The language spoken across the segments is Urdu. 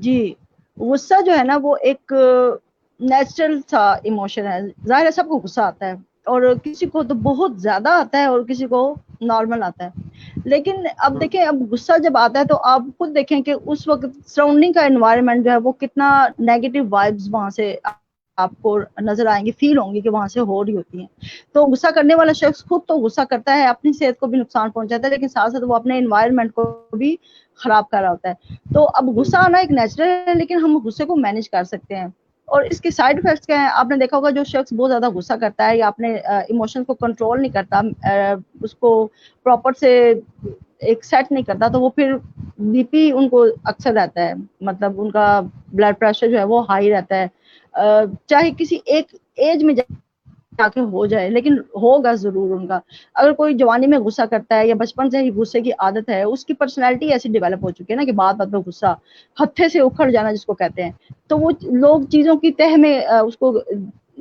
جی غصہ جو ہے نا وہ ایک نیچرل سا ایموشن ہے. ظاہر ہے سب کو غصہ آتا ہے اور کسی کو تو بہت زیادہ آتا ہے اور کسی کو نارمل آتا ہے. لیکن اب دیکھیں اب غصہ جب آتا ہے تو آپ خود دیکھیں کہ اس وقت سراؤنڈنگ کا انوائرمنٹ جو ہے وہ کتنا نیگیٹو وائبز وہاں سے آپ کو نظر آئیں گی, فیل ہوں گی کہ وہاں سے ہو رہی ہوتی ہیں. تو غصہ کرنے والا شخص خود تو غصہ کرتا ہے, اپنی صحت کو بھی نقصان پہنچاتا ہے, لیکن ساتھ ساتھ وہ اپنے انوائرمنٹ کو بھی خراب کر رہا ہوتا ہے. تو اب غصہ آنا ایک نیچرل ہے, لیکن ہم غصے کو مینج کر سکتے ہیں. اور اس کے سائڈ افیکٹس کیا ہیں, آپ نے دیکھا ہوگا جو شخص بہت زیادہ غصہ کرتا ہے یا اپنے ایموشن کو کنٹرول نہیں کرتا, اس کو پراپر سے ایک سیٹ نہیں کرتا, تو وہ پھر بی پی ان کو اکثر رہتا ہے, مطلب ان کا بلڈ پریشر جو ہے وہ ہائی رہتا ہے, چاہے کسی ایک ایج میں جا کے ہو جائے, لیکن ہوگا ضرور ان کا. اگر کوئی جوانی میں غصہ کرتا ہے یا بچپن سے ہی غصے کی عادت ہے, اس کی پرسنالٹی ایسی ڈیولپ ہو چکی ہے نا کہ بات بات میں غصہ, ہتھے سے اکھڑ جانا جس کو کہتے ہیں, تو وہ لوگ چیزوں کی تہ میں اس کو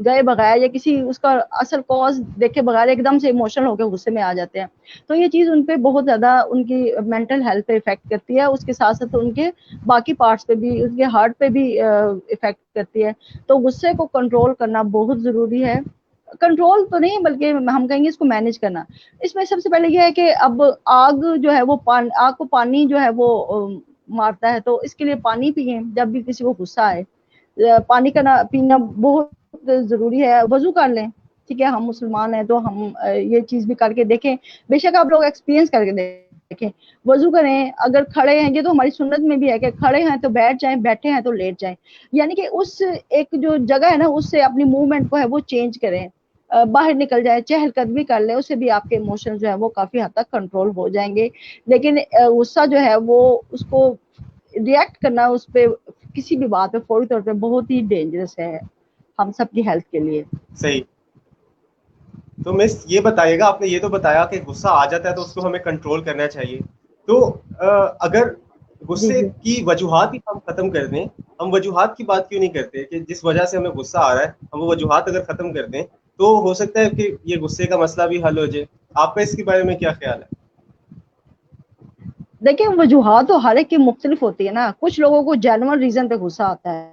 گئے بغیر یا کسی اس کا اصل کاز دیکھے بغیر ایک دم سے ایموشنل ہو کے غصے میں آ جاتے ہیں. تو یہ چیز ان پہ بہت زیادہ ان کی مینٹل ہیلتھ پہ افیکٹ کرتی ہے, اس کے ساتھ ساتھ ان کے باقی پارٹس پہ بھی, ان کے ہارٹ پہ بھی افیکٹ کرتی ہے. تو غصے کو کنٹرول کرنا بہت ضروری ہے, کنٹرول تو نہیں بلکہ ہم کہیں گے اس کو مینج کرنا. اس میں سب سے پہلے یہ ہے کہ اب آگ جو ہے وہ آگ کو پانی جو ہے وہ مارتا ہے, تو اس کے لیے پانی پیئیں جب بھی کسی کو غصہ آئے. پانی کا پینا بہت ضروری ہے. وضو کر لیں, ٹھیک ہے, ہم مسلمان ہیں تو ہم یہ چیز بھی کر کے دیکھیں, بے شک آپ لوگ ایکسپیرینس کر کے دیکھیں. وضو کریں, اگر کھڑے ہیں, یہ تو ہماری سنت میں بھی ہے کہ کھڑے ہیں تو بیٹھ جائیں, بیٹھے ہیں تو لیٹ جائیں, یعنی کہ اس ایک جو جگہ ہے نا اس سے اپنی موومنٹ کو ہے وہ چینج کریں, باہر نکل جائے, چہل قدمی کر لیں, اس سے بھی آپ کے ایموشن جو ہے وہ کافی حد تک کنٹرول ہو جائیں گے. لیکن غصہ جو ہے وہ اس کو ریئیکٹ کرنا اس پہ کسی بھی بات پہ فوری طور پہ بہت ہی ڈینجرس ہے ہم سب کی ہیلتھ کے لیے. صحیح. تو مس یہ بتائیے گا, آپ نے یہ تو بتایا کہ غصہ آ جاتا ہے تو اس کو ہمیں کنٹرول کرنا چاہیے, تو اگر جی غصے جی کی وجوہات ہی ہم ختم کر دیں, ہم وجوہات کی بات کیوں نہیں کرتے کہ جس وجہ سے ہمیں غصہ آ رہا ہے, ہم وہ وجوہات اگر ختم کر دیں تو ہو سکتا ہے کہ یہ غصے کا مسئلہ بھی حل ہو جائے. آپ کا اس کے بارے میں کیا خیال ہے؟ دیکھیں وجوہات تو ہر ایک کی مختلف ہوتی ہے نا, کچھ لوگوں کو جینوئن ریزن پہ غصہ آتا ہے,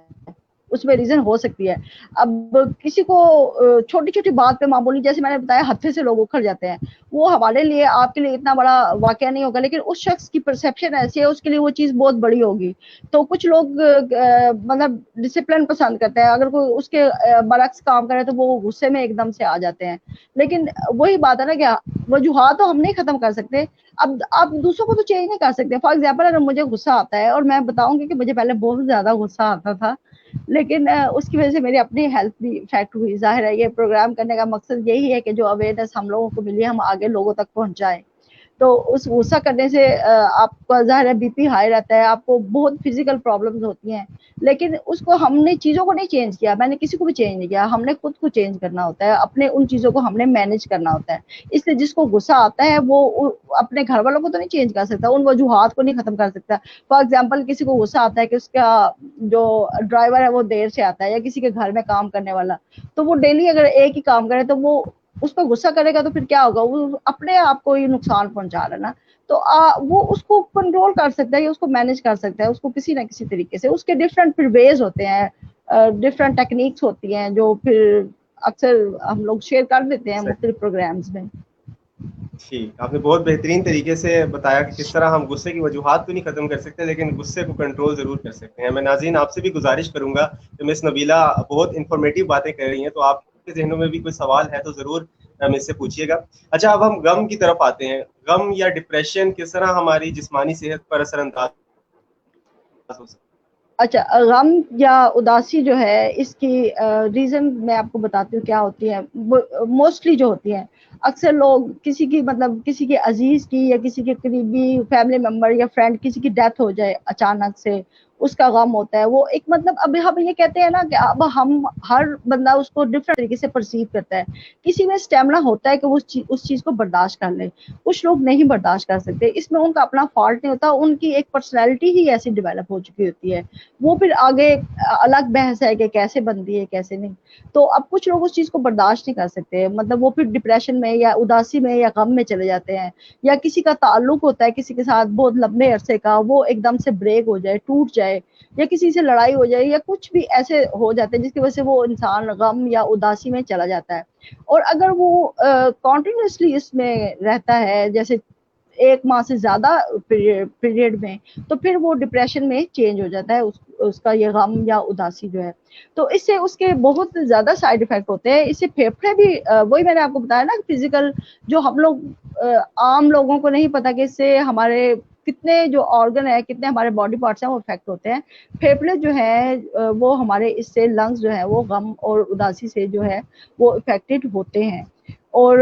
اس میں ریزن ہو سکتی ہے. اب کسی کو چھوٹی چھوٹی بات پہ معمولی, جیسے میں نے بتایا ہتھے سے لوگ اکھڑ جاتے ہیں, وہ ہمارے لیے آپ کے لیے اتنا بڑا واقعہ نہیں ہوگا, لیکن اس شخص کی پرسیپشن ایسی ہے, اس کے لیے وہ چیز بہت بڑی ہوگی. تو کچھ لوگ مطلب ڈسپلن پسند کرتے ہیں, اگر کوئی اس کے برعکس کام کرے تو وہ غصے میں ایک دم سے آ جاتے ہیں. لیکن وہی بات ہے نا کہ وجوہات تو ہم نہیں ختم کر سکتے, اب آپ دوسروں کو تو چینج نہیں کر سکتے. فار ایگزامپل اگر مجھے غصہ آتا ہے, اور میں بتاؤں گی کہ مجھے پہلے بہت زیادہ غصہ آتا تھا, لیکن اس کی وجہ سے میری اپنی ہیلتھ بھی افیکٹ ہوئی. ظاہر ہے یہ پروگرام کرنے کا مقصد یہی ہے کہ جو اویئرنیس ہم لوگوں کو ملی ہم آگے لوگوں تک پہنچائیں. تو اس غصہ کرنے سے آپ کا ظاہر ہے بی پی ہائی رہتا ہے, آپ کو بہت فزیکل پرابلمز ہوتی ہیں, لیکن اس کو ہم نے چیزوں کو نہیں چینج کیا, میں نے کسی کو بھی چینج نہیں کیا, ہم نے خود کو چینج کرنا ہوتا ہے, اپنے ان چیزوں کو ہم نے مینج کرنا ہوتا ہے. اس لیے جس کو غصہ آتا ہے وہ اپنے گھر والوں کو تو نہیں چینج کر سکتا, ان وجوہات کو نہیں ختم کر سکتا. فار ایگزامپل کسی کو غصہ آتا ہے کہ اس کا جو ڈرائیور ہے وہ دیر سے آتا ہے, یا کسی کے گھر میں کام کرنے والا, تو وہ ڈیلی اگر ایک ہی کام کرے تو وہ اس پہ غصہ کرے گا, تو پھر کیا ہوگا, وہ اپنے آپ کو ہی نقصان پہنچا رہا ہے نا. تو وہ اس کو کنٹرول کر سکتا ہے یا اس کو مینج کر سکتا ہے, اس کو کسی نہ کسی طریقے سے. اس کے ڈفرینٹ پھر ویز ہوتے ہیں, ڈفرینٹ ٹیکنیکس ہوتی ہیں, جو پھر اکثر ہم لوگ شیئر کر دیتے ہیں مختلف پروگرامز میں. ٹھیک, آپ نے بہت بہترین طریقے سے بتایا کہ کس طرح ہم غصے کی وجوہات کو نہیں ختم کر سکتے, لیکن غصے کو کنٹرول ضرور کر سکتے ہیں. میں ناظرین آپ سے بھی گزارش کروں گا کہ مس نبیلہ بہت انفارمیٹیو باتیں کر رہی ہیں, تو آپ کے ذہنوں میں بھی کوئی سوال ہے تو ضرور مجھ سے پوچھیے گا. اچھا, اب ہم غم کی طرف آتے ہیں. غم یا ڈپریشن کس طرح ہماری جسمانی صحت پر اثر انداز ہو سکتا ہے؟ اچھا, غم یا اداسی جو ہے اس کی ریزن میں آپ کو بتاتی ہوں کیا ہوتی ہے. موسٹلی جو ہوتی ہیں, اکثر لوگ کسی کی مطلب کسی کے عزیز کی یا کسی کے قریبی فیملی ممبر یا فرینڈ کسی کی ڈیتھ ہو جائے اچانک سے, اس کا غم ہوتا ہے. وہ ایک مطلب اب ہم یہ کہتے ہیں نا کہ اب ہم ہر بندہ اس کو ڈفرنٹ طریقے سے پرسیو کرتا ہے. کسی میں اسٹیمنا ہوتا ہے کہ وہ اس چیز کو برداشت کر لے, کچھ لوگ نہیں برداشت کر سکتے. اس میں ان کا اپنا فالٹ نہیں ہوتا, ان کی ایک پرسنالٹی ہی ایسی ڈیولپ ہو چکی ہوتی ہے. وہ پھر آگے الگ بحث ہے کہ کیسے بنتی ہے کیسے نہیں. تو اب کچھ لوگ اس چیز کو برداشت نہیں کر سکتے, مطلب وہ پھر ڈپریشن میں یا اداسی میں یا غم میں چلے جاتے ہیں, یا کسی کا تعلق ہوتا ہے کسی کے ساتھ بہت لمبے عرصے کا, وہ ایک دم سے بریک ہو جائے, ٹوٹ جائے, یا کسی سے لڑائی ہو جائے, یا کچھ بھی ایسے ہو جاتے ہیں جس کی وجہ سے وہ انسان غم یا اداسی میں چلا جاتا ہے. اور اگر وہ کنٹینیوسلی اس میں رہتا ہے جیسے 1 ماہ سے زیادہ پیریڈ میں, تو پھر وہ ڈپریشن میں چینج ہو جاتا ہے اس کا یہ غم یا اداسی جو ہے. تو اس سے اس کے بہت زیادہ سائیڈ افیکٹ ہوتے ہیں. اس سے پھیپھڑے بھی وہی میں نے آپ کو بتایا نا, فزیکل جو ہم لوگ عام لوگوں کو نہیں پتا کہ اس سے ہمارے کتنے جو آرگن ہے, کتنے ہمارے باڈی پارٹس ہیں وہ افیکٹ ہوتے ہیں. پھیپھڑے جو ہیں وہ ہمارے اس سے لنگس جو ہے وہ غم اور اداسی سے جو ہے وہ افیکٹڈ ہوتے ہیں. اور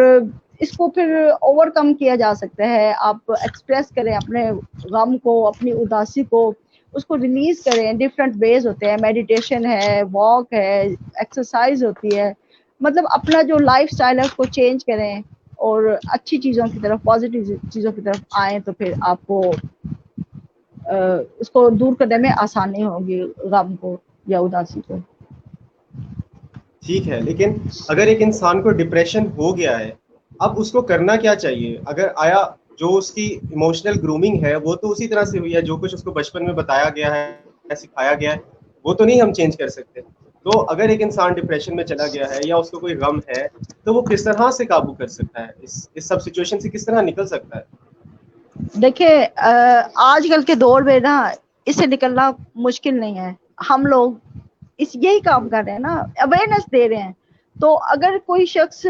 اس کو پھر اوور کم کیا جا سکتا ہے. آپ ایکسپریس کریں اپنے غم کو, اپنی اداسی کو, اس کو ریلیز کریں. ڈفرینٹ ویز ہوتے ہیں, میڈیٹیشن ہے, واک ہے, ایکسرسائز ہوتی ہے. مطلب اپنا جو لائف اسٹائل ہے اس کو چینج کریں اور اچھی چیزوں کی طرف, پازیٹیو چیزوں کی طرف آئیں, تو پھر آپ کو اس کو دور کرنے میں آسانی ہوگی غم کو یا اداسی کو. ٹھیک ہے, لیکن اگر ایک انسان کو ڈپریشن ہو گیا ہے, اب اس کو کرنا کیا چاہیے؟ اگر آیا جو اس کی ایموشنل گرومنگ ہے وہ تو اسی طرح سے ہوئی ہے, جو کچھ اس کو بچپن میں بتایا گیا ہے, سکھایا گیا ہے, وہ تو نہیں ہم چینج کر سکتے. تو اگر ایک انسان ڈپریشن میں چلا گیا ہے یا اس کو کوئی غم ہے, تو وہ کس طرح سے قابو کر سکتا ہے, اس سب سچویشن سے کس طرح نکل سکتا ہے؟ دیکھیں آج کل کے دور میں نا اس سے نکلنا مشکل نہیں ہے. ہم لوگ یہی کام کر رہے ہیں نا, اویئرنیس دے رہے ہیں. تو اگر کوئی شخص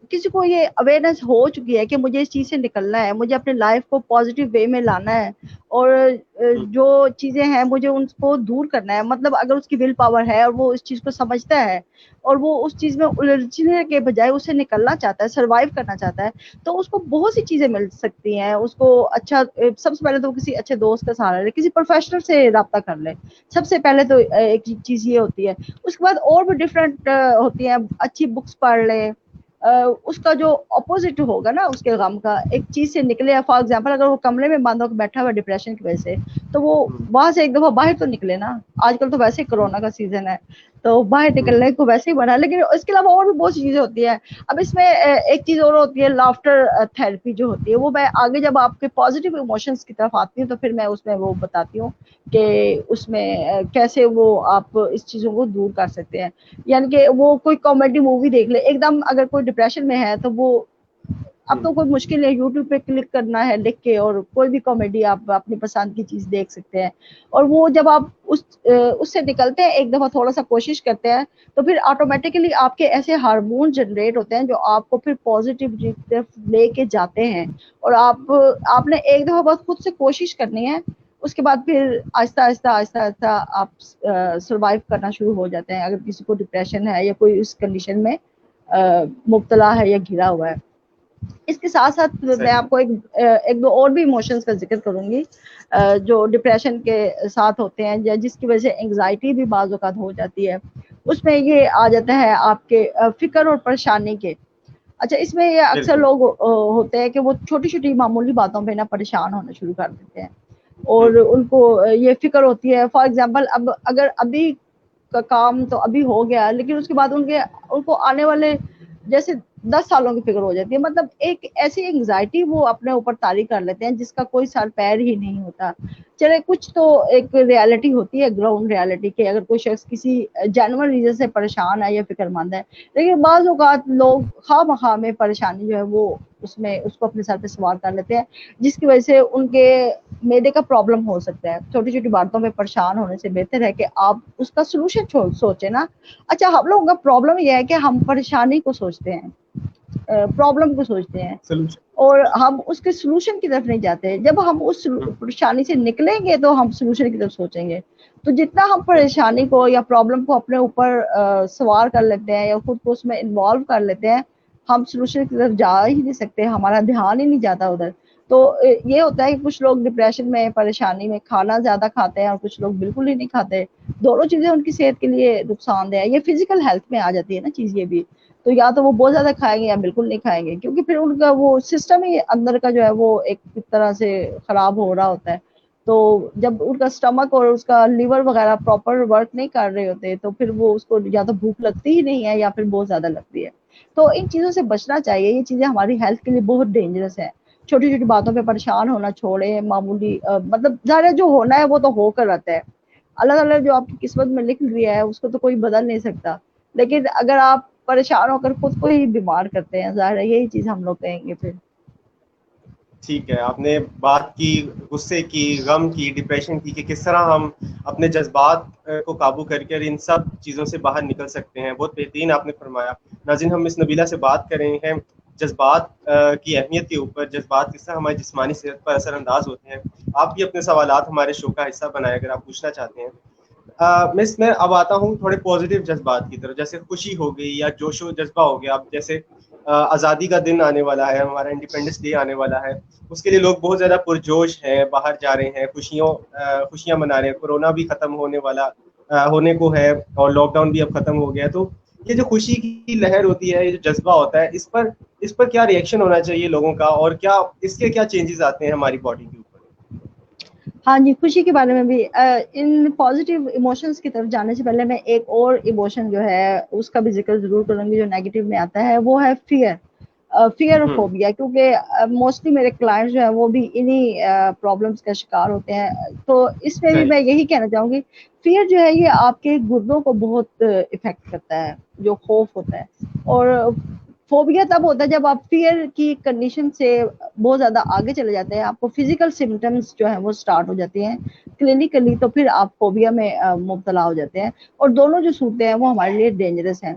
کسی کو یہ اویئرنیس ہو چکی ہے کہ مجھے اس چیز سے نکلنا ہے, مجھے اپنے لائف کو پازیٹیو وے میں لانا ہے, اور جو چیزیں ہیں مجھے ان کو دور کرنا ہے, مطلب اگر اس کی ول پاور ہے اور وہ اس چیز کو سمجھتا ہے اور وہ اس چیز میں الجھنے کے بجائے اس سے نکلنا چاہتا ہے, سروائیو کرنا چاہتا ہے, تو اس کو بہت سی چیزیں مل سکتی ہیں. اس کو اچھا, سب سے پہلے تو کسی اچھے دوست کا سہارا لے, کسی پروفیشنل سے رابطہ کر لے. سب سے پہلے تو ایک چیز یہ ہوتی ہے. اس کے بعد اور بھی ڈفرینٹ ہوتی ہیں, اچھی بکس پڑھ لے, اس کا جو اپوزٹ ہوگا نا اس کے غم کا, ایک چیز سے نکلے. فار ایگزامپل اگر وہ کمرے میں بند ہو کے بیٹھا ہوا ڈپریشن کی وجہ سے, تو وہ وہاں سے ایک دفعہ باہر تو نکلے نا. آج کل تو ویسے ہی کورونا کا سیزن ہے تو باہر نکلنے کو ویسے ہی بنا, لیکن اس کے علاوہ اور بھی بہت سی چیزیں ہوتی ہیں. اب اس میں ایک چیز اور ہوتی ہے, لافٹر تھراپی جو ہوتی ہے, وہ میں آگے جب آپ کے پازیٹیو ایموشنس کی طرف آتی ہوں تو پھر میں اس میں وہ بتاتی ہوں کہ اس میں کیسے وہ آپ اس چیزوں کو دور کر سکتے ہیں. یعنی کہ وہ کوئی کامیڈی مووی دیکھ لے ایک دم, اگر کوئی ڈپریشن میں ہے تو وہ اب تو کوئی مشکل ہے, یوٹیوب پہ کلک کرنا ہے لکھ کے, اور کوئی بھی کامیڈی آپ اپنی پسند کی چیز دیکھ سکتے ہیں. اور وہ جب آپ اس سے نکلتے ہیں ایک دفعہ, تھوڑا سا کوشش کرتے ہیں, تو پھر آٹومیٹکلی آپ کے ایسے ہارمون جنریٹ ہوتے ہیں جو آپ کو پھر پازیٹیو طرف لے کے جاتے ہیں. اور آپ نے ایک دفعہ بس خود سے کوشش کرنی ہے, اس کے بعد پھر آہستہ آہستہ آہستہ آہستہ آپ سروائیو کرنا شروع ہو جاتے ہیں. اگر کسی کو ڈپریشن ہے یا کوئی اس کنڈیشن میں مبتلا ہے یا گھرا ہوا ہے. اس کے ساتھ ساتھ میں آپ کو ایک دو اور بھی ایموشنز کا ذکر کروں گی جو ڈپریشن کے ساتھ ہوتے ہیں, یا جس کی وجہ سے انگزائٹی بھی بعض اوقات ہو جاتی ہے. اس میں یہ آ جاتا ہے آپ کے فکر اور پریشانی کے. اچھا, اس میں یہ اکثر لوگ ہوتے ہیں کہ وہ چھوٹی چھوٹی معمولی باتوں پہ نا پریشان ہونا شروع کر دیتے ہیں, اور ان کو یہ فکر ہوتی ہے. فار ایگزامپل اب اگر ابھی کا کام تو ابھی ہو گیا, لیکن اس کے بعد ان کو آنے والے جیسے 10 سالوں کی فکر ہو جاتی ہے. مطلب ایک ایسی انگزائٹی وہ اپنے اوپر طاری کر لیتے ہیں جس کا کوئی سر پیر ہی نہیں ہوتا. چلے کچھ تو ایک ریالٹی ہوتی ہے, گراؤنڈ ریالٹی, کہ اگر کوئی شخص کسی جینوئن ریزن سے پریشان ہے یا فکر مند ہے, لیکن بعض اوقات لوگ خواہ مخواہ میں پریشانی جو ہے وہ اس کو اپنے سر پہ سوار کر لیتے ہیں, جس کی وجہ سے ان کے معدے کا پرابلم ہو سکتا ہے. چھوٹی چھوٹی باتوں میں پریشان ہونے سے بہتر ہے کہ آپ اس کا سولوشن سوچیں نا. اچھا, ہم لوگوں کا پرابلم یہ ہے کہ ہم پریشانی کو سوچتے ہیں, پرابلم کو سوچتے ہیں, اور ہم اس کے سولوشن کی طرف نہیں جاتے. جب ہم اس پریشانی سے نکلیں گے تو ہم سولوشن کی طرف سوچیں گے. تو جتنا ہم پریشانی کو یا پرابلم کو اپنے اوپر سوار کر لیتے ہیں یا خود کو اس میں انوالو کر لیتے ہیں, ہم سولوشن کی طرف جا ہی نہیں سکتے, ہمارا دھیان ہی نہیں جاتا ادھر. تو یہ ہوتا ہے کہ کچھ لوگ ڈپریشن میں, پریشانی میں کھانا زیادہ کھاتے ہیں, اور کچھ لوگ بالکل ہی نہیں کھاتے. دونوں چیزیں ان کی صحت کے لیے نقصان دہ ہے. یہ فزیکل ہیلتھ میں آ جاتی ہے نا چیز یہ بھی. تو یا تو وہ بہت زیادہ کھائیں گے یا بالکل نہیں کھائیں گے, کیونکہ پھر ان کا وہ سسٹم ہی اندر کا جو ہے وہ ایک طرح سے خراب ہو رہا ہوتا ہے. تو جب ان کا اسٹمک اور اس کا لیور وغیرہ پراپر ورک نہیں کر رہے ہوتے, تو پھر وہ اس کو یا تو بھوک لگتی ہی نہیں ہے یا پھر بہت زیادہ لگتی ہے. تو ان چیزوں سے بچنا چاہیے. یہ چیزیں ہماری ہیلتھ کے لیے بہت ڈینجرس ہیں. چھوٹی چھوٹی باتوں پہ پریشان ہونا چھوڑیں. معمولی مطلب ظاہر ہے جو ہونا ہے وہ تو ہو کر رہتا ہے. اللہ تعالیٰ جو آپ کی قسمت میں لکھ دیا ہے اس کو تو کوئی بدل نہیں سکتا. لیکن اگر آپ پریشان ہو کر خود کو ہی بیمار کرتے ہیں, ظاہر ہے یہی چیز ہم لوگ کہیں گے پھر. ٹھیک ہے, آپ نے بات کی غصے کی, غم کی, ڈپریشن کی, کہ کس طرح ہم اپنے جذبات کو قابو کر کے ان سب چیزوں سے باہر نکل سکتے ہیں. بہت بہترین آپ نے فرمایا. ناظرین, ہم اس نبیلہ سے بات کر رہے ہیں جذبات کی اہمیت کے اوپر, جذبات کس طرح ہماری جسمانی صحت پر اثر انداز ہوتے ہیں. آپ بھی اپنے سوالات ہمارے شو کا حصہ بنائیں اگر آپ پوچھنا چاہتے ہیں. میں اب آتا ہوں تھوڑے پازیٹیو جذبات کی طرف, جیسے خوشی ہو گئی یا جوش و جذبہ ہو گیا. اب جیسے آزادی کا دن آنے والا ہے, ہمارا انڈیپینڈنس ڈے آنے والا ہے, اس کے لیے لوگ بہت زیادہ پرجوش ہیں, باہر جا رہے ہیں, خوشیاں منا رہے ہیں. کورونا بھی ختم ہونے کو ہے اور لاک ڈاؤن بھی اب ختم ہو گیا. تو یہ جو خوشی کی لہر ہوتی ہے, یہ جو جذبہ ہوتا ہے, اس پر کیا ریئیکشن ہونا چاہیے لوگوں کا, اور کیا اس کے کیا چینجز آتے ہیں ہماری باڈی کے اوپر؟ ہاں جی, خوشی کے بارے میں بھی ان پازیٹیو ایموشنز کی طرف جانے سے پہلے میں ایک اور ایموشن جو ہے اس کا بھی ذکر ضرور کروں گی جو نیگیٹو میں آتا ہے, وہ ہے فیئر. فیئر اور فوبیا, کیونکہ موسٹلی میرے کلائنٹ جو ہیں وہ بھی انہی پرابلمس کا شکار ہوتے ہیں. تو اس میں بھی صحیح. میں یہی کہنا چاہوں گی, فیئر جو ہے یہ آپ کے گردوں کو بہت افیکٹ کرتا ہے, جو خوف ہوتا ہے. اور فوبیا تب ہوتا ہے جب آپ فیئر کی کنڈیشن سے بہت زیادہ آگے چلے جاتے ہیں, آپ کو فزیکل سمٹمس جو ہیں وہ اسٹارٹ ہو جاتی ہیں کلینکلی, تو پھر آپ فوبیا میں مبتلا ہو جاتے ہیں. اور دونوں جو صورتیں ہیں وہ ہمارے لیے ڈینجرس ہیں.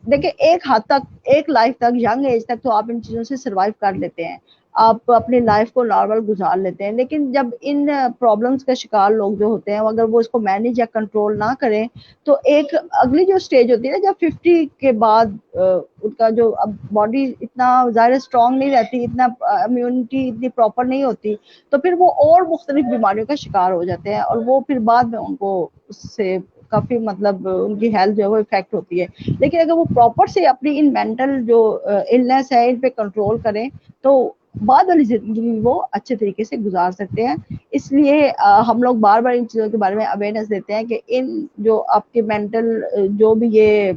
دیکھیں ایک حد تک, ایک لائف تک, ینگ ایج تک تو آپ ان چیزوں سے سروائیو کر لیتے ہیں, آپ اپنی لائف کو نارمل گزار لیتے ہیں. لیکن جب ان پرابلمس کا شکار لوگ جو ہوتے ہیں اگر وہ اس کو مینیج یا کنٹرول نہ کریں, تو ایک اگلی جو سٹیج ہوتی ہے نا, جب 50 کے بعد ان کا جو اب باڈی اتنا ظاہر اسٹرانگ نہیں رہتی, اتنا امیونٹی اتنی پراپر نہیں ہوتی, تو پھر وہ اور مختلف بیماریوں کا شکار ہو جاتے ہیں. اور وہ پھر بعد میں ان کو اس سے کافی مطلب ان کی ہیلتھ جو ہے وہ افیکٹ ہوتی ہے. لیکن اگر وہ پراپر سے اپنی ان مینٹل جو النس ہے ان پہ کنٹرول کریں تو بعد والی زندگی وہ اچھے طریقے سے گزار سکتے ہیں. اس لیے ہم لوگ بار بار ان چیزوں کے بارے میں اویئرنیس دیتے ہیں کہ ان جو آپ کے مینٹل جو بھی یہ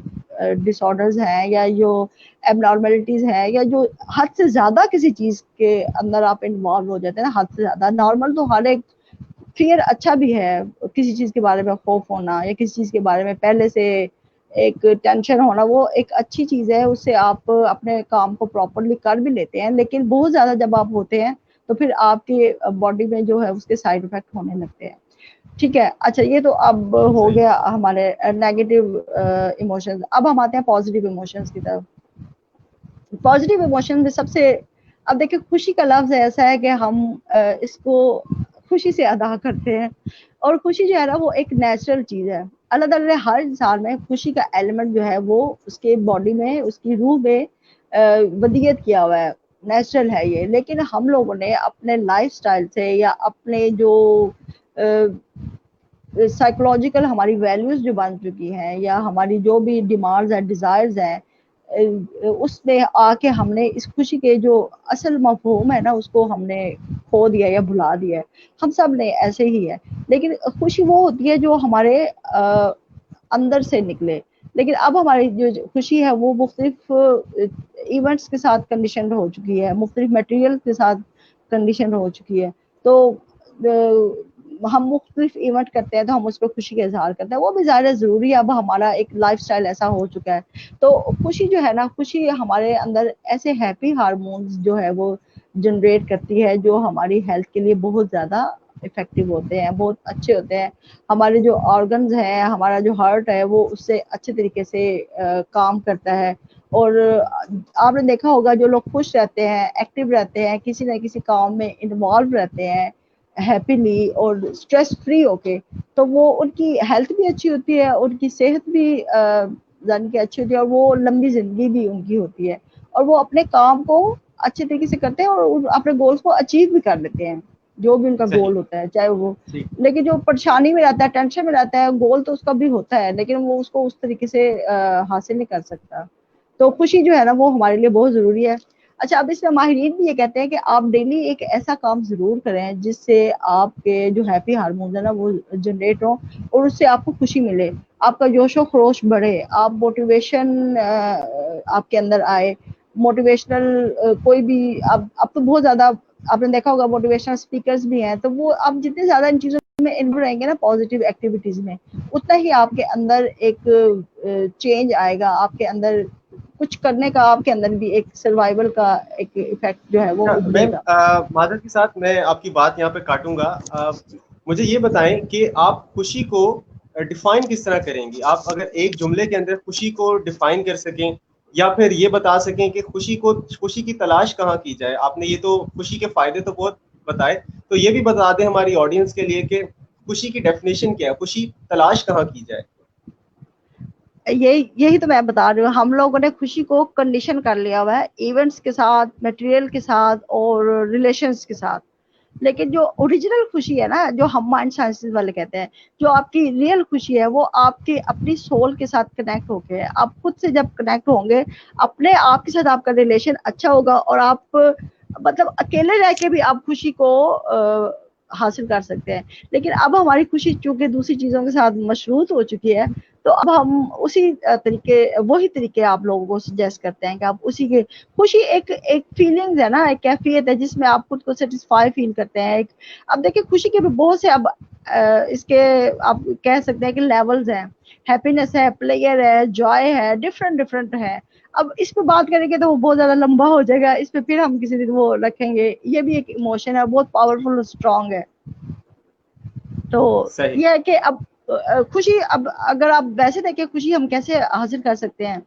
ڈس آرڈرز ہیں یا جو ایب نارملٹیز ہیں, یا جو حد سے زیادہ کسی چیز کے اندر آپ انوالو ہو جاتے ہیں نا, حد سے زیادہ. نارمل تو ہر ایک فیئر اچھا بھی ہے, کسی چیز کے بارے میں خوف ہونا یا کسی چیز کے بارے میں پہلے سے ایک ٹینشن ہونا, وہ ایک اچھی چیز ہے, اس سے آپ اپنے کام کو پراپرلی کر بھی لیتے ہیں. لیکن بہت زیادہ جب آپ ہوتے ہیں تو پھر آپ کی باڈی میں جو ہے اس کے سائڈ افیکٹ ہونے لگتے ہیں. ٹھیک ہے, اچھا یہ تو اب ہو صحیح. گیا ہمارے نیگیٹو ایموشنز. اب ہم آتے ہیں پازیٹیو ایموشنز کی طرف. پازیٹیو ایموشن میں سب سے, اب دیکھیں خوشی کا لفظ ایسا ہے کہ ہم اس کو خوشی سے ادا کرتے ہیں, اور خوشی جو ہے نا وہ ایک نیچرل چیز ہے. اللہ تعالیٰ نے ہر انسان میں خوشی کا ایلیمنٹ جو ہے وہ اس کے باڈی میں, اس کی روح میں ودیت کیا ہوا ہے, نیچرل ہے یہ. لیکن ہم لوگوں نے اپنے لائف سٹائل سے یا اپنے جو سائیکولوجیکل ہماری ویلیوز جو بن چکی ہیں, یا ہماری جو بھی ڈیمانڈز ہیں, ڈیزائرز ہیں, اس میں آ کے ہم نے اس خوشی کے جو اصل مفہوم ہے نا اس کو ہم نے کھو دیا یا بھلا دیا ہے. ہم سب نے ایسے ہی ہے. لیکن خوشی وہ ہوتی ہے جو ہمارے اندر سے نکلے. لیکن اب ہماری جو خوشی ہے وہ مختلف ایونٹس کے ساتھ کنڈیشن ہو چکی ہے, مختلف میٹیریل کے ساتھ کنڈیشن ہو چکی ہے. تو ہم مختلف ایونٹ کرتے ہیں تو ہم اس پہ خوشی کا اظہار کرتے ہیں, وہ بھی ظاہر ضروری ہے. اب ہمارا ایک لائف سٹائل ایسا ہو چکا ہے. تو خوشی جو ہے نا, خوشی ہمارے اندر ایسے ہیپی ہارمونز جو ہے وہ جنریٹ کرتی ہے جو ہماری ہیلتھ کے لیے بہت زیادہ افیکٹو ہوتے ہیں, بہت اچھے ہوتے ہیں. ہمارے جو آرگنز ہیں, ہمارا جو ہارٹ ہے وہ اس سے اچھے طریقے سے کام کرتا ہے. اور آپ نے دیکھا ہوگا جو لوگ خوش رہتے ہیں, ایکٹیو رہتے ہیں, کسی نہ کسی کام میں انوالو رہتے ہیں ہیپیلی اور اسٹریس فری ہو کے, تو وہ ان کی ہیلتھ بھی اچھی ہوتی ہے, ان کی صحت بھی جان کی اچھی ہوتی ہے, اور وہ لمبی زندگی بھی ان کی ہوتی ہے. اور وہ اپنے کام کو اچھے طریقے سے کرتے ہیں اور اپنے گولز کو اچیو بھی کر لیتے ہیں, جو بھی ان کا صحیح. گول ہوتا ہے. چاہے وہ, ٹھیک. لیکن جو پریشانی میں رہتا ہے, ٹینشن میں رہتا ہے, گول تو اس کا بھی ہوتا ہے لیکن وہ اس کو اس طریقے سے حاصل نہیں کر سکتا. تو خوشی جو ہے نا وہ ہمارے لیے بہت ضروری ہے. اچھا اب اس میں ماہرین بھی یہ کہتے ہیں کہ آپ ڈیلی ایک ایسا کام ضرور کریں جس سے آپ کے جو ہیپی ہارمونز ہیں نا وہ جنریٹ ہوں اور اس سے آپ کو خوشی ملے, آپ کا جوش و خروش بڑھے, آپ موٹیویشن آپ کے اندر آئے, موٹیویشنل کوئی بھی اب تو بہت زیادہ آپ نے دیکھا ہوگا موٹیویشنل اسپیکرز بھی ہیں, تو وہ آپ جتنے زیادہ ان چیزوں میں انوالو رہیں گے نا پازیٹیو ایکٹیویٹیز میں, اتنا ہی آپ کے اندر ایک چینج آئے گا, آپ کے اندر کچھ کرنے کا, آپ کے اندر بھی ایک سروائیول کا ایک ایفیکٹ جو ہے وہ ابھرے میم گا. معذرت کے ساتھ میں آپ کی بات یہاں پہ کاٹوں گا. مجھے یہ بتائیں کہ آپ خوشی کو ڈیفائن کس طرح کریں گی؟ آپ اگر ایک جملے کے اندر خوشی کو ڈیفائن کر سکیں یا پھر یہ بتا سکیں کہ خوشی کی تلاش کہاں کی جائے. آپ نے یہ تو خوشی کے فائدے تو بہت بتائے, تو یہ بھی بتا دیں ہماری آڈینس کے لیے کہ خوشی کی ڈیفینیشن کیا ہے, خوشی تلاش کہاں کی جائے. یہی تو میں بتا رہی ہوں, ہم لوگوں نے خوشی کو کنڈیشن کر لیا ہوا ہے ایونٹس کے ساتھ, میٹیریل کے ساتھ اور ریلیشنز کے ساتھ. لیکن جو اوریجنل خوشی ہے نا, جو ہم مائنڈ سائنسز والے کہتے ہیں, جو آپ کی ریئل خوشی ہے وہ آپ کی اپنی سول کے ساتھ کنیکٹ ہو کے, آپ خود سے جب کنیکٹ ہوں گے اپنے آپ کے ساتھ, آپ کا ریلیشن اچھا ہوگا اور آپ مطلب اکیلے رہ کے بھی آپ خوشی کو حاصل کر سکتے ہیں. لیکن اب ہماری خوشی چونکہ دوسری چیزوں کے ساتھ مشروط ہو چکی ہے, تو اب ہم اسی وہی طریقے آپ لوگوں کو سجیسٹ کرتے ہیں کہ آپ اسی کے خوشی ایک فیلنگز ہے نا, ایک کیفیت ہے جس میں آپ خود کو سیٹسفائی فیل کرتے ہیں. اب دیکھیں خوشی کے بھی بہت سے اب اس کے آپ کہہ سکتے ہیں کہ لیولز ہیں, ہیپینس ہے, پلیئر ہے, جوائے ہے, ڈفرنٹ ہے. اب اس پہ بات کریں گے تو وہ بہت زیادہ لمبا ہو جائے گا, اس پہ پھر ہم کسی دن وہ رکھیں گے. یہ بھی ایک ایموشن ہے, بہت پاورفل اور اسٹرانگ ہے. تو صحیح. یہ ہے کہ اب خوشی, اب اگر آپ ویسے دیکھیں خوشی ہم کیسے حاصل کر سکتے ہیں,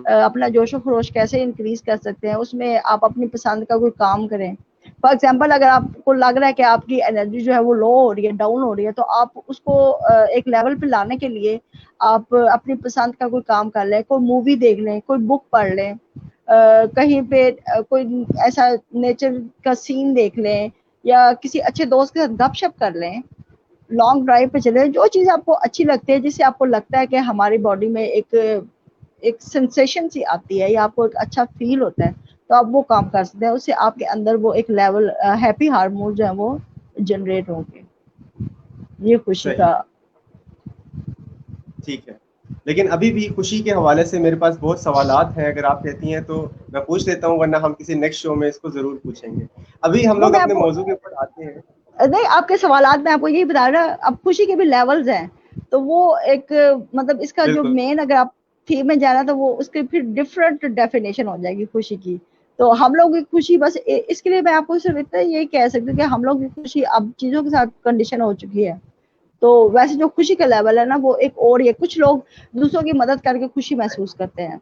اپنا جوش و خروش کیسے انکریز کر سکتے ہیں, اس میں آپ اپنی پسند کا کوئی کام کریں. فار ایگزامپل اگر آپ کو لگ رہا ہے کہ آپ کی انرجی جو ہے وہ لو ہو رہی ہے, ڈاؤن ہو رہی ہے, تو آپ اس کو ایک لیول پہ لانے کے لیے آپ اپنی پسند کا کوئی کام کر لیں, کوئی مووی دیکھ لیں, کوئی بک پڑھ لیں, کہیں پہ کوئی ایسا نیچر کا سین دیکھ لیں, یا کسی اچھے دوست کے ساتھ گپ شپ کر لیں, لانگ ڈرائیو پہ چلے. جو چیز آپ کو اچھی لگتی ہے, جس سے آپ کو لگتا ہے کہ ہماری باڈی میں ایک سینسیشن سی آتی ہے یا آپ کو ایک اچھا فیل ہوتا ہے, تو آپ وہ کام کر سکتے ہیں. اس سے آپ کے اندر وہ ایک لیول ہیپی ہارمون جو ہے وہ جنریٹ ہوں گے. یہ خوشی صحیح. کا. ٹھیک ہے, لیکن ابھی بھی خوشی کے حوالے سے میرے پاس بہت سوالات ہیں. اگر آپ کہتی ہیں تو میں پوچھ لیتا ہوں, ورنہ ہم کسی نیکسٹ شو میں اس کو ضرور پوچھیں گے. ابھی ہم وہ لوگ میں اپنے آپ کو موضوع کے اوپر آتے ہیں. نہیں, آپ کے سوالات میں آپ کو یہی بتا رہا, اب خوشی کے بھی لیولز ہیں, تو وہ ایک مطلب اس کا جو بالکل مین, اگر آپ تھیم میں جانا تو وہ اس کے پھر ڈفرنٹ ڈیفینیشن ہو جائے گی خوشی کی. تو ہم لوگ کی خوشی بس اس کے لیے میں آپ کو صرف اتنا یہی کہہ سکتی ہوں کہ ہم لوگ کی خوشی اب چیزوں کے ساتھ کنڈیشن ہو چکی ہے. تو ویسے جو خوشی کا لیول ہے نا وہ ایک اور یہ, کچھ لوگ دوسروں کی مدد کر کے خوشی محسوس کرتے ہیں,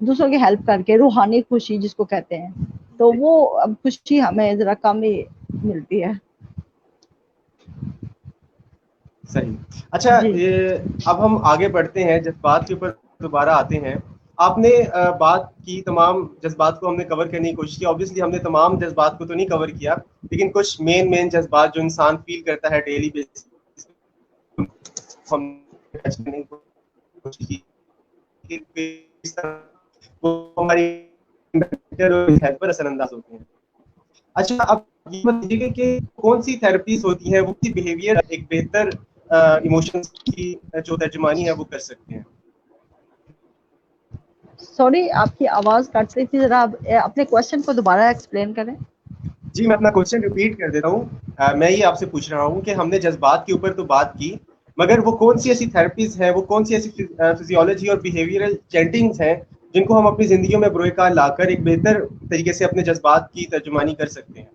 دوسروں کی ہیلپ کر کے, روحانی خوشی جس کو کہتے ہیں, تو وہ اب خوشی ہمیں ذرا کم ہی ملتی ہے. صحیح. اچھا, جی اب ہم آگے بڑھتے ہیں, جذبات کے اوپر دوبارہ آتے ہیں. آپ نے بات کی, تمام جذبات کو ہم نے کور کرنے کی کوشش کی. obviously ہم نے تمام جذبات کو تو نہیں کور کیا, لیکن کچھ مین جذبات جو انسان فیل کرتا ہے ڈیلی بیسس پر اثر انداز ہوتے ہیں. اچھا, اب یہ بتائیے کہ کون سی تھراپیز ہوتی ہیں وہ بیہیویئر ایک بہتر ایموشنز کی جو ترجمانی ہے وہ کر سکتے ہیں؟ سوری, آپ کی آواز کٹ رہی تھی, ذرا اپنے کوشچن کو دوبارہ ایکسپلین کریں. جی, میں اپنا کوشچن ریپیٹ کر دیتا ہوں. میں یہ آپ سے پوچھ رہا ہوں کہ ہم نے جذبات کے اوپر تو بات کی, مگر وہ کون سی ایسی تھراپیز ہیں, وہ کون سی ایسی فزیولوجی اور بیہیویئرل چینٹنگز ہیں جن کو ہم اپنی زندگیوں میں بروئے کار لا کر ایک بہتر طریقے سے اپنے جذبات کی ترجمانی کر سکتے ہیں؟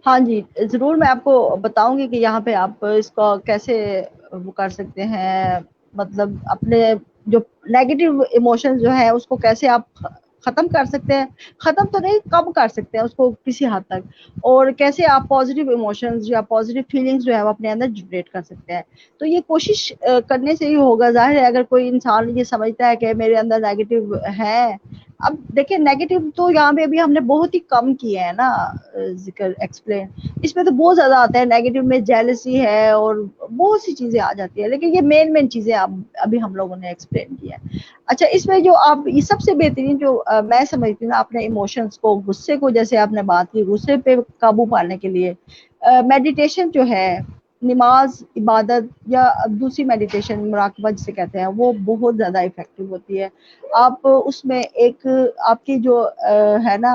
ہاں جی ضرور, میں آپ کو بتاؤں گی کہ یہاں پہ آپ اس کو کیسے وہ کر سکتے ہیں, مطلب اپنے جو نیگیٹو ایموشن جو ہے اس کو کیسے آپ ختم کر سکتے ہیں, ختم تو نہیں کم کر سکتے ہیں اس کو کسی حد تک, اور کیسے آپ پازیٹیو ایموشنز یا پازیٹیو فیلنگز جو ہے وہ اپنے اندر جنریٹ کر سکتے ہیں. تو یہ کوشش کرنے سے ہی ہوگا. ظاہر ہے اگر کوئی انسان یہ سمجھتا ہے کہ میرے اندر نیگیٹو ہے, اب دیکھیں نیگیٹو تو یہاں پہ ابھی ہم نے بہت ہی کم کیے ہیں نا ذکر ایکسپلین, اس میں تو بہت زیادہ آتا ہے نیگیٹو میں, جیلسی ہے اور بہت سی چیزیں آ جاتی ہیں, لیکن یہ مین چیزیں ابھی ہم لوگوں نے ایکسپلین کیا ہے. اچھا اس میں جو آپ یہ سب سے بہترین جو میں سمجھتی ہوں اپنے ایموشنس کو, غصے کو, جیسے آپ نے بات کی غصے پہ قابو پانے کے لیے میڈیٹیشن جو ہے, نماز, عبادت یا دوسری میڈیٹیشن مراقبہ جسے کہتے ہیں, وہ بہت زیادہ افیکٹو ہوتی ہے. آپ اس میں ایک آپ کی جو ہے نا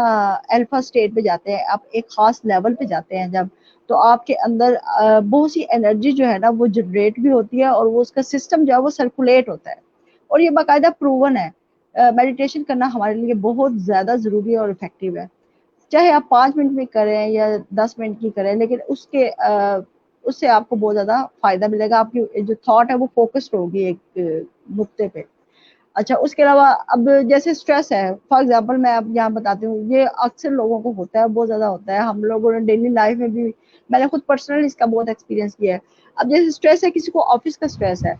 الفا اسٹیٹ پہ جاتے ہیں, آپ ایک خاص لیول پہ جاتے ہیں جب, تو آپ کے اندر بہت سی انرجی جو ہے نا وہ جنریٹ بھی ہوتی ہے, اور وہ اس کا سسٹم جو ہے وہ سرکولیٹ ہوتا ہے, اور یہ باقاعدہ پروون ہے. میڈیٹیشن کرنا ہمارے لیے بہت زیادہ ضروری ہے اور افیکٹو ہے, چاہے آپ 5 منٹ میں کریں یا 10 منٹ کی کریں, لیکن اس سے آپ کو بہت زیادہ فائدہ ملے گا. آپ کی جو تھاٹ ہے وہ فوکسڈ ہوگی ایک نقطے پہ. اچھا اس کے علاوہ اب جیسے اسٹریس ہے, فار ایگزامپل میں اب یہاں بتاتی ہوں, یہ اکثر لوگوں کو ہوتا ہے, بہت زیادہ ہوتا ہے. ہم لوگوں نے ڈیلی لائف میں بھی, میں نے خود پرسنلی اس کا بہت ایکسپیرینس کیا ہے. اب جیسے اسٹریس ہے, کسی کو آفس کا اسٹریس ہے,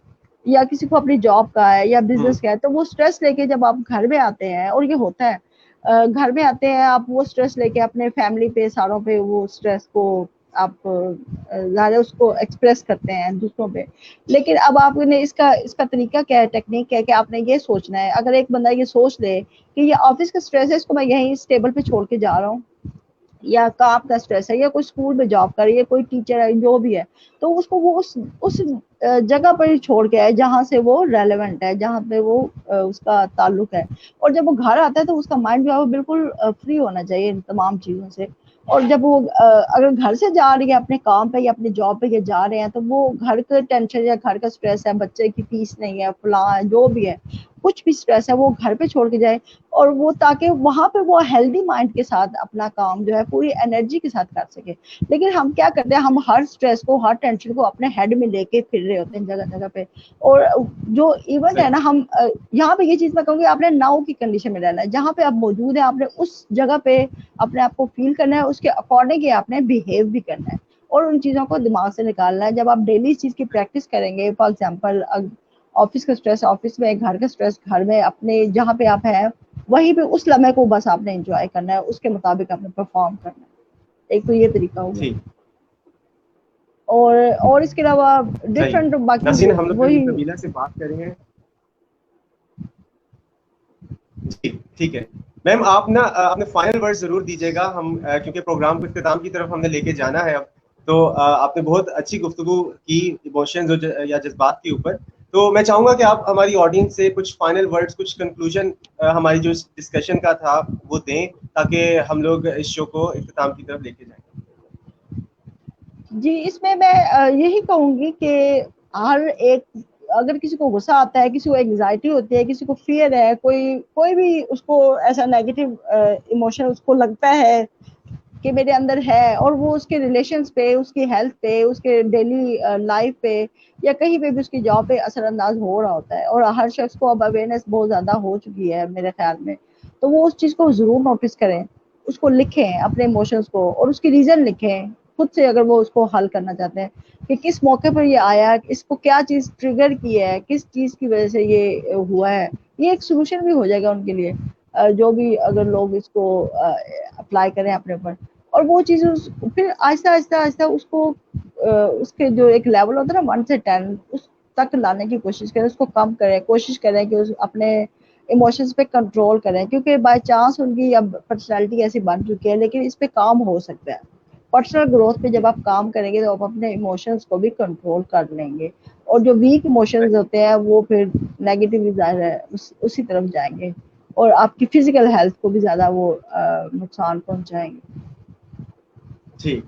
یا کسی کو اپنی جاب کا ہے یا بزنس کا ہے, تو وہ اسٹریس لے کے جب آپ گھر میں آتے ہیں, اور یہ ہوتا ہے گھر میں آتے ہیں آپ, وہ اسٹریس لے کے اپنے فیملی پہ, ساروں پہ وہ اسٹریس کو آپ زیادہ اس کو ایکسپریس کرتے ہیں دوسروں پہ. لیکن اب آپ نے اس کا طریقہ کیا ہے, ٹیکنیک کیا ہے, کہ آپ نے یہ سوچنا ہے, اگر ایک بندہ یہ سوچ لے کہ یہ آفس کا اسٹریس ہے, اس کو میں یہیں اس ٹیبل پہ چھوڑ کے جا رہا ہوں, یا کام کا اسٹریس ہے, یا کوئی اسکول میں جاب کر رہی ہے, کوئی ٹیچر ہے, جو بھی ہے, تو اس کو وہ اس جگہ پر ہی چھوڑ کے آئے جہاں سے وہ ریلیونٹ ہے, جہاں پہ وہ اس کا تعلق ہے. اور جب وہ گھر آتا ہے تو اس کا مائنڈ جو ہے وہ بالکل فری ہونا چاہیے ان تمام چیزوں سے. اور جب وہ اگر گھر سے جا رہی ہے اپنے کام پہ یا اپنی جاب پہ جا رہے ہیں, تو وہ گھر کا ٹینشن یا گھر کا اسٹریس ہے, بچے کی فیس نہیں ہے, فلاں ہے, جو بھی ہے, کچھ بھی اسٹریس ہے, وہ گھر پہ چھوڑ کے جائے, اور وہ تاکہ وہاں پہ وہ ہیلدی مائنڈ کے ساتھ اپنا کام جو ہے پوری انرجی کے ساتھ کر سکے. لیکن ہم کیا کرتے ہیں, ہم ہر اسٹریس کو, ہر ٹینشن کو اپنے ہیڈ میں لے کے پھر رہے ہوتے ہیں جگہ جگہ پہ. اور جو ایونٹ ہے نا, ہم یہاں پہ یہ چیز میں کہوں گی, آپ نے ناؤ کی کنڈیشن میں رہنا ہے, جہاں پہ آپ موجود ہیں, آپ نے اس جگہ پہ اپنے آپ کو فیل کرنا ہے, اس کے اکارڈنگ ہی آپ نے بہیو بھی کرنا ہے, اور ان چیزوں کو دماغ سے نکالنا ہے. جب آپ ڈیلی اس چیز کی پریکٹس کریں گے, فار ایگزامپل آفس کا اسٹریس آفس میں, گھر کا اسٹریس گھر میں, اپنے جہاں پہ آپ ہیں وہیں پہ اس لمحے کو بس آپ نے انجوائے کرنا ہے, اس کے مطابق آپ نے پرفارم کرنا ہے. ایک تو یہ طریقہ ہوگا. اور اس کے علاوہ ڈفرنٹ باقی ناظرین, ہم لوگ وہی نبیلہ سے بات کریں گے. جی ٹھیک ہے میم, آپ نا اپنے فائنل ورڈ ضرور دیجیے گا, ہم کیونکہ پروگرام کو اختتام کی طرف ہم نے لے کے جانا ہے اب. تو آپ نے بہت اچھی گفتگو کی ایموشنز یا جذبات کے اوپر, تو میں چاہوں گا کہ آپ ہماری آڈینس سے کچھ فائنل ورڈز, کچھ کنکلوژن ہماری جو ڈسکشن کا تھا وہ دیں, تاکہ ہم لوگ اس شو کو اختتام کی طرف لے کے جائیں. جی اس میں یہی کہوں گی کہ ہر ایک, اگر کسی کو غصہ آتا ہے, کسی کو انگزائٹی ہوتی ہے, کسی کو فیئر ہے, کوئی بھی اس کو ایسا نیگیٹو ایموشن اس کو لگتا ہے کہ میرے اندر ہے, اور وہ اس کے ریلیشنز پہ, اس کی ہیلتھ پہ, اس کے ڈیلی لائف پہ, یا کہیں پہ بھی اس کی جاب پہ اثر انداز ہو رہا ہوتا ہے, اور ہر شخص کو اب اویئرنیس بہت زیادہ ہو چکی ہے میرے خیال میں, تو وہ اس چیز کو ضرور نوٹس کریں, اس کو لکھیں اپنے ایموشنز کو, اور اس کی ریزن لکھیں خود سے, اگر وہ اس کو حل کرنا چاہتے ہیں کہ کس موقع پر یہ آیا, اس کو کیا چیز ٹریگر کی ہے, کس چیز کی وجہ سے یہ ہوا ہے. یہ ایک سولوشن بھی ہو جائے گا ان کے لیے, جو بھی اگر لوگ اس کو اپلائی کریں اپنے اوپر. اور وہ چیز پھر آہستہ آہستہ آہستہ اس کو اس کے جو ایک لیول ہوتا ہے نا 1 سے 10 اس تک لانے کی کوشش کریں, اس کو کم کریں, کوشش کریں کہ اپنے ایموشنز پہ کنٹرول کریں, کیونکہ بائی چانس ان کی اب پرسنالٹی ایسی بن چکی ہے, لیکن اس پہ کام ہو سکتا ہے. پرسنل گروتھ پہ جب آپ کام کریں گے تو آپ اپنے ایموشنز کو بھی کنٹرول کر لیں گے, اور جو ویک ایموشنز ہوتے ہیں وہ پھر نیگیٹو ظاہر ہے اسی طرف جائیں گے, اور آپ کی فزیکل ہیلتھ کو بھی زیادہ وہ نقصان پہنچائیں گے. جی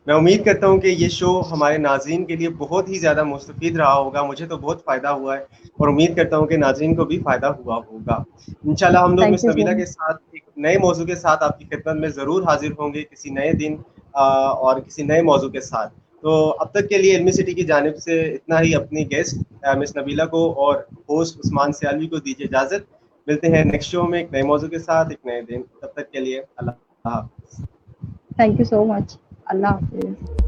میں امید کرتا ہوں کہ یہ شو ہمارے ناظرین کے لیے بہت ہی زیادہ مستفید رہا ہوگا. مجھے تو بہت فائدہ ہوا ہے, اور امید کرتا ہوں کہ ناظرین کو بھی فائدہ ہوا ہوگا. انشاءاللہ ہم لوگ thank miss you so Nabila much. کے ساتھ ایک نئے موضوع کے ساتھ آپ کی خدمت میں ضرور حاضر ہوں گے, کسی نئے دن اور کسی نئے موضوع کے ساتھ. تو اب تک کے لیے علمی سٹی کی جانب سے اتنا ہی. اپنی گیسٹ مس نبیلہ کو اور ہوسٹ عثمان سیالوی کو دیجیے اجازت. ملتے ہیں نیکسٹ شو میں ایک نئے موضوع کے ساتھ ایک نئے دن. تب تک کے لیے اللہ حافظ. تھینک یو سو مچ. اللہ حافظ.